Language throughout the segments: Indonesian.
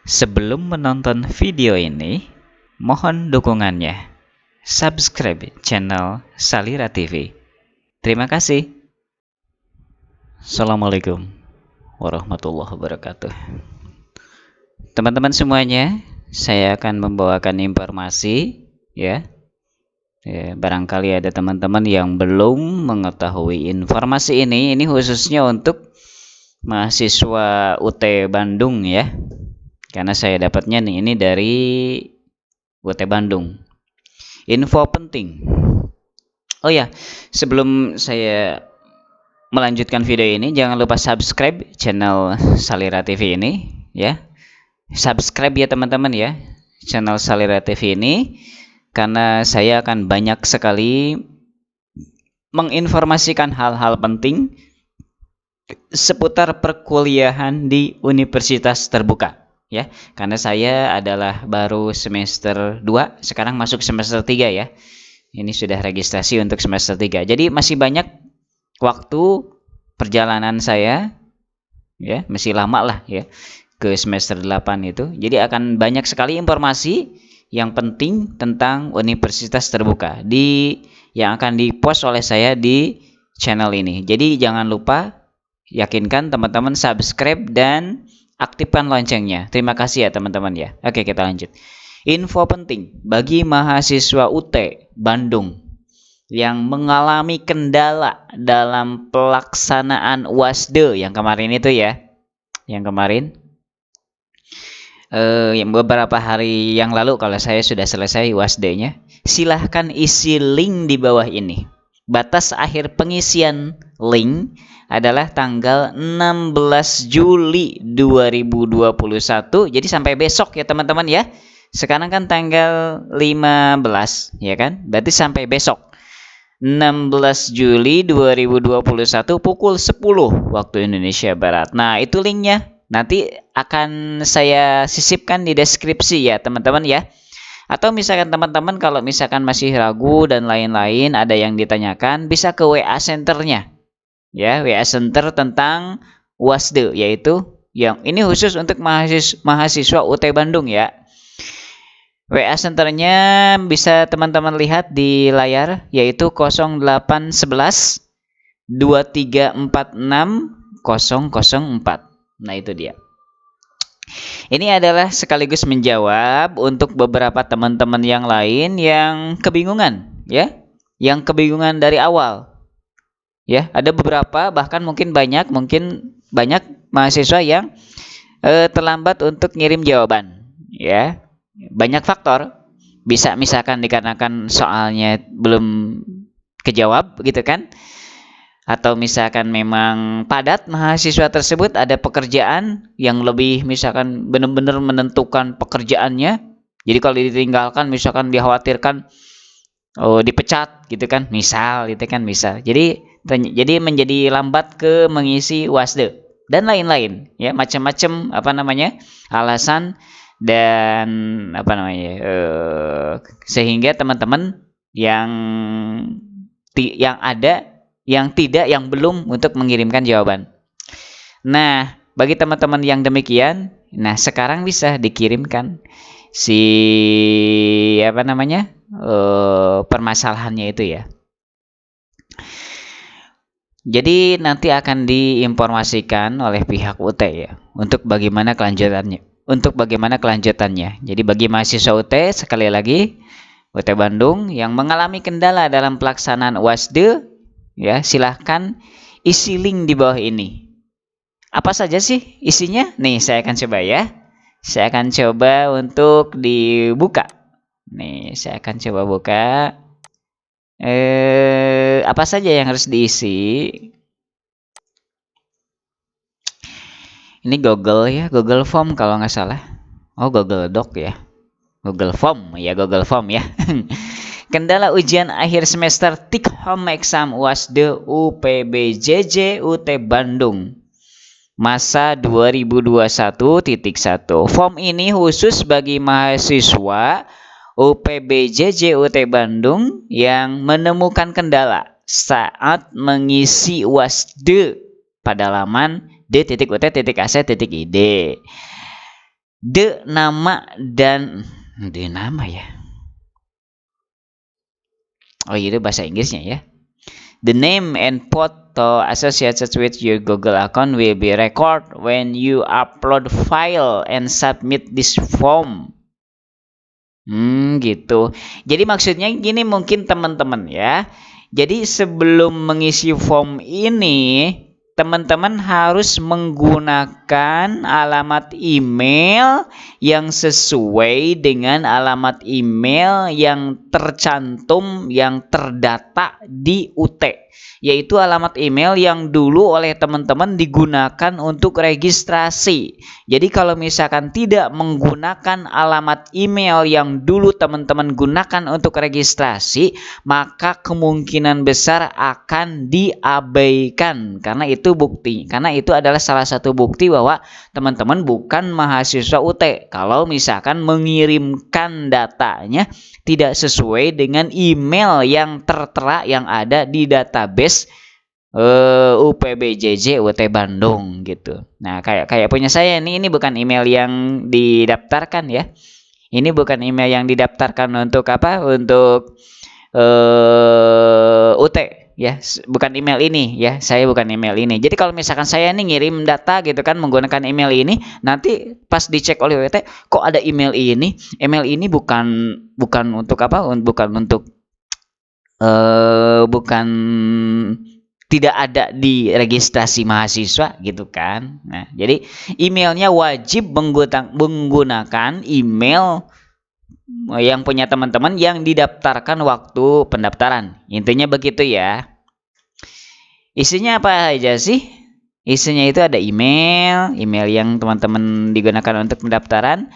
Sebelum menonton video ini, mohon dukungannya. Subscribe channel Salira TV. Terima kasih. Assalamualaikum warahmatullahi wabarakatuh. Teman-teman semuanya, saya akan membawakan informasi ya. Barangkali ada teman-teman yang belum mengetahui informasi ini khususnya untuk mahasiswa UT Bandung ya. Karena saya dapatnya ini dari UT Bandung. Info penting. Oh ya, sebelum saya melanjutkan video ini, jangan lupa subscribe channel Salira TV ini ya. Subscribe ya teman-teman ya, channel Salira TV ini, karena saya akan banyak sekali menginformasikan hal-hal penting seputar perkuliahan di universitas terbuka ya. Karena saya adalah baru semester 2, sekarang masuk semester 3 ya. Ini sudah registrasi untuk semester 3. Jadi masih banyak waktu perjalanan saya ya, masih lama lah ya ke semester 8 itu. Jadi akan banyak sekali informasi yang penting tentang universitas terbuka yang akan dipost oleh saya di channel ini. Jadi jangan lupa yakinkan teman-teman subscribe dan aktifkan loncengnya. Terima kasih ya teman-teman ya. Oke, kita lanjut. Info penting bagi mahasiswa UT Bandung yang mengalami kendala dalam pelaksanaan UASDE yang kemarin itu ya. Yang kemarin beberapa hari yang lalu kalau saya sudah selesai UASDE-nya, silahkan isi link di bawah ini. Batas akhir pengisian link adalah tanggal 16 Juli 2021. Jadi sampai besok ya teman-teman ya. Sekarang kan tanggal 15 ya kan? Berarti sampai besok 16 Juli 2021 pukul 10 waktu Indonesia Barat. Nah, itu linknya. Nanti akan saya sisipkan di deskripsi ya teman-teman ya. Atau misalkan teman-teman kalau misalkan masih ragu dan lain-lain, ada yang ditanyakan, bisa ke WA Centernya ya, WA Center tentang UASDE, yaitu yang ini khusus untuk mahasiswa UT Bandung ya. WA Centernya bisa teman-teman lihat di layar, yaitu 0811 2346 004. Nah, itu dia. Ini adalah sekaligus menjawab untuk beberapa teman-teman yang lain yang kebingungan ya, yang kebingungan dari awal. Ya, ada beberapa bahkan mungkin banyak mahasiswa yang terlambat untuk ngirim jawaban ya. Banyak faktor. Bisa misalkan dikarenakan soalnya belum kejawab gitu kan. Atau misalkan memang padat mahasiswa tersebut, ada pekerjaan yang lebih misalkan benar-benar menentukan pekerjaannya. Jadi kalau ditinggalkan misalkan dikhawatirkan dipecat gitu kan, misal gitu kan, misal. Jadi menjadi lambat ke mengisi UASDE dan lain-lain ya, macam-macam alasan dan sehingga teman-teman yang belum untuk mengirimkan jawaban. Nah, bagi teman-teman yang demikian, nah sekarang bisa dikirimkan permasalahannya itu ya. Jadi nanti akan diinformasikan oleh pihak UT ya untuk bagaimana kelanjutannya. Jadi bagi mahasiswa UT, sekali lagi UT Bandung yang mengalami kendala dalam pelaksanaan UASDE ya, silahkan isi link di bawah ini. Apa saja sih isinya? Nih, saya akan coba ya. Saya akan coba untuk dibuka. Nih, saya akan coba buka. Apa saja yang harus diisi? Ini Google ya, Google Form kalau nggak salah. Oh, Google Doc ya. Google Form ya. Kendala ujian akhir semester Take Home Exam UASDE UPBJJ UT Bandung masa 2021.1. Form ini khusus bagi mahasiswa UPBJJ UT Bandung yang menemukan kendala saat mengisi UASDE pada laman d.ut.ac.id. nama dan nama ya. Oh, itu bahasa Inggrisnya ya. The name and photo associated with your Google account will be recorded when you upload file and submit this form. Gitu. Jadi maksudnya gini mungkin teman-teman ya. Jadi sebelum mengisi form ini, teman-teman harus menggunakan alamat email yang sesuai dengan alamat email yang tercantum, yang terdata di UT, yaitu alamat email yang dulu oleh teman-teman digunakan untuk registrasi. Jadi kalau misalkan tidak menggunakan alamat email yang dulu teman-teman gunakan untuk registrasi, maka kemungkinan besar akan diabaikan, karena itu adalah salah satu bukti bahwa teman-teman bukan mahasiswa UT kalau misalkan mengirimkan datanya tidak sesuai dengan email yang tertera yang ada di database UPBJJ UT Bandung gitu. Nah, kayak punya saya ini bukan email yang didaftarkan ya. Ini bukan email yang didaftarkan untuk apa? Untuk UT ya, bukan email ini ya. Saya bukan email ini. Jadi kalau misalkan saya nih ngirim data gitu kan menggunakan email ini, nanti pas dicek oleh UT kok ada email ini. Email ini bukan untuk apa? Bukan untuk bukan tidak ada di registrasi mahasiswa gitu kan. Nah, jadi emailnya wajib menggunakan email yang punya teman-teman yang didaftarkan waktu pendaftaran. Intinya begitu ya. Isinya apa aja sih? Isinya itu ada email yang teman-teman digunakan untuk pendaftaran.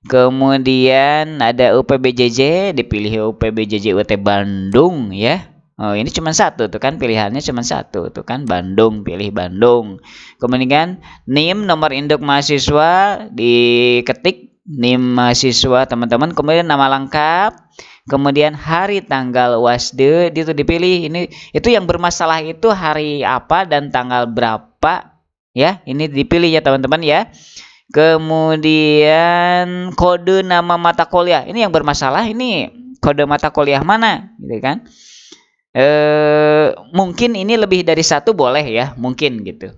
Kemudian ada UPBJJ, dipilih UPBJJ UT Bandung ya. Oh, ini cuma satu tuh kan, pilihannya cuma satu tuh kan, Bandung, pilih Bandung. Kemudian NIM, nomor induk mahasiswa, diketik NIM mahasiswa teman-teman. Kemudian nama lengkap, kemudian hari tanggal UASDE itu dipilih. Itu yang bermasalah itu hari apa dan tanggal berapa ya, ini dipilih ya teman-teman ya. Kemudian kode nama mata kuliah, ini yang bermasalah, ini kode mata kuliah mana gitu kan. Mungkin ini lebih dari satu boleh ya, mungkin gitu.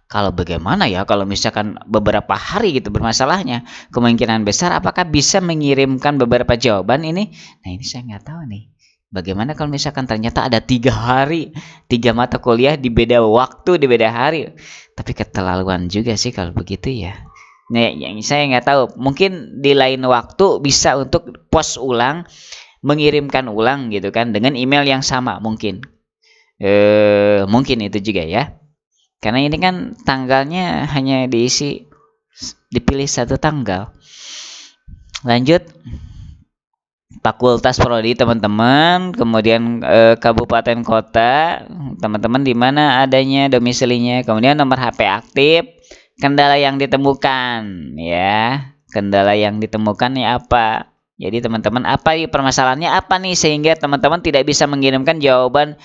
Kalau bagaimana ya kalau misalkan beberapa hari gitu bermasalahnya, kemungkinan besar apakah bisa mengirimkan beberapa jawaban ini? Nah, ini saya nggak tahu nih. Bagaimana kalau misalkan ternyata ada 3 hari, 3 mata kuliah di beda waktu, di beda hari? Tapi keterlaluan juga sih kalau begitu ya. Nah, yang saya nggak tahu. Mungkin di lain waktu bisa untuk post ulang, mengirimkan ulang gitu kan dengan email yang sama mungkin. Mungkin itu juga ya. Karena ini kan tanggalnya hanya dipilih satu tanggal. Lanjut. Fakultas prodi teman-teman, kemudian kabupaten kota, teman-teman di mana adanya domisilinya, kemudian nomor HP aktif, kendala yang ditemukan ya. Kendala yang ditemukan ya apa? Jadi teman-teman apa permasalahannya apa nih sehingga teman-teman tidak bisa mengirimkan jawaban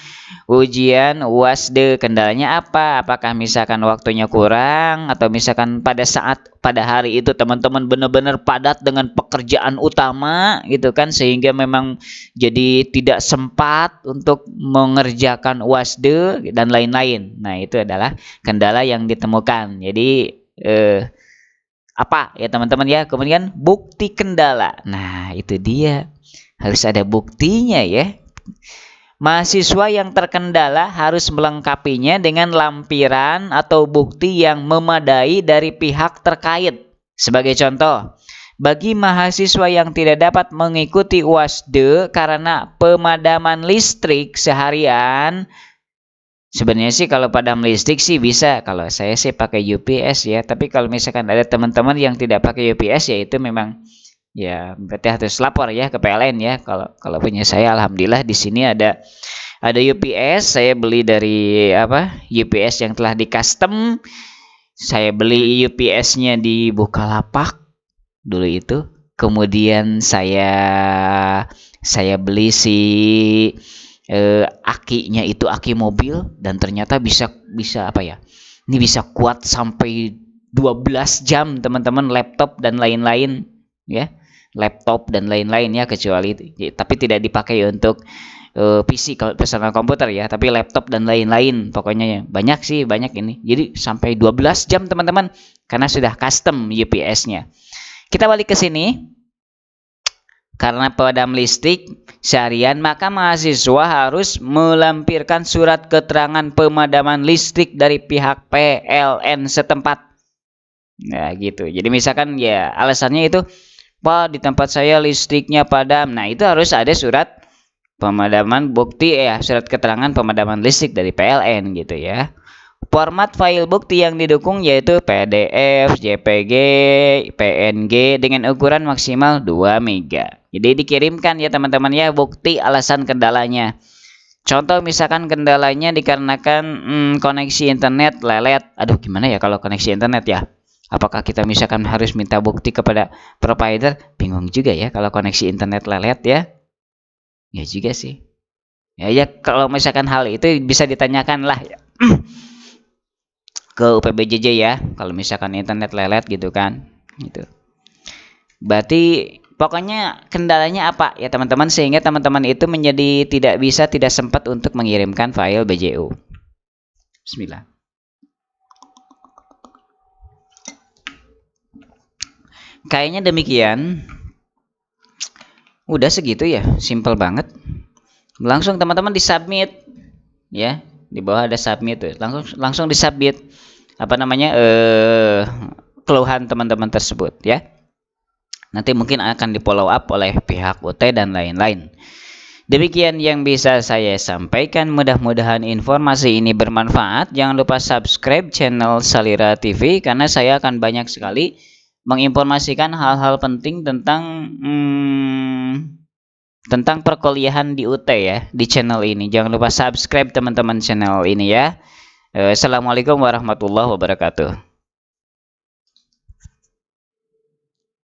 ujian UASDE? Kendalanya apa? Apakah misalkan waktunya kurang atau misalkan pada hari itu teman-teman benar-benar padat dengan pekerjaan utama gitu kan sehingga memang jadi tidak sempat untuk mengerjakan UASDE dan lain-lain. Nah, itu adalah kendala yang ditemukan. Jadi apa ya teman-teman ya. Kemudian bukti kendala. Nah, itu dia. Harus ada buktinya ya. Mahasiswa yang terkendala harus melengkapinya dengan lampiran atau bukti yang memadai dari pihak terkait. Sebagai contoh, bagi mahasiswa yang tidak dapat mengikuti UASDE karena pemadaman listrik seharian, sebenarnya sih kalau padam listrik sih bisa, kalau saya sih pakai UPS ya. Tapi kalau misalkan ada teman-teman yang tidak pakai UPS ya itu memang ya berarti harus lapor ya ke PLN ya. Kalau punya saya alhamdulillah di sini ada UPS, saya beli dari UPS yang telah di custom. Saya beli UPS-nya di Bukalapak dulu itu. Kemudian saya beli si akinya itu aki mobil dan ternyata bisa apa ya? Ini bisa kuat sampai 12 jam teman-teman, laptop dan lain-lain ya. Laptop dan lain-lain ya, kecuali tapi tidak dipakai untuk PC kalau personal komputer ya, tapi laptop dan lain-lain pokoknya ya. Banyak sih, banyak ini. Jadi sampai 12 jam teman-teman karena sudah custom UPS-nya. Kita balik ke sini. Karena pemadam listrik seharian, maka mahasiswa harus melampirkan surat keterangan pemadaman listrik dari pihak PLN setempat. Nah, gitu. Jadi misalkan ya alasannya itu, Pak, di tempat saya listriknya padam. Nah, itu harus ada surat pemadaman bukti ya, surat keterangan pemadaman listrik dari PLN gitu ya. Format file bukti yang didukung yaitu PDF, JPG, PNG dengan ukuran maksimal 2 MB. Jadi dikirimkan ya teman-teman ya bukti alasan kendalanya. Contoh misalkan kendalanya dikarenakan koneksi internet lelet. Aduh, gimana ya kalau koneksi internet ya? Apakah kita misalkan harus minta bukti kepada provider? Bingung juga ya kalau koneksi internet lelet ya. Ya juga sih. Ya kalau misalkan hal itu bisa ditanyakan lah ya. Ke UPBJJ ya, kalau misalkan internet lelet gitu kan. Gitu. Berarti pokoknya kendalanya apa ya teman-teman, sehingga teman-teman itu menjadi tidak sempat untuk mengirimkan file BJU. Bismillah. Kayaknya demikian. Udah segitu ya, simple banget. Langsung teman-teman disubmit ya. Di bawah ada submit tuh. Langsung disubmit apa namanya keluhan teman-teman tersebut ya. Nanti mungkin akan di follow up oleh pihak UT dan lain-lain. Demikian yang bisa saya sampaikan, mudah-mudahan informasi ini bermanfaat. Jangan lupa subscribe channel Salira TV karena saya akan banyak sekali menginformasikan hal-hal penting tentang perkuliahan di UT ya, di channel ini. Jangan lupa subscribe teman-teman channel ini ya. Assalamualaikum warahmatullahi wabarakatuh.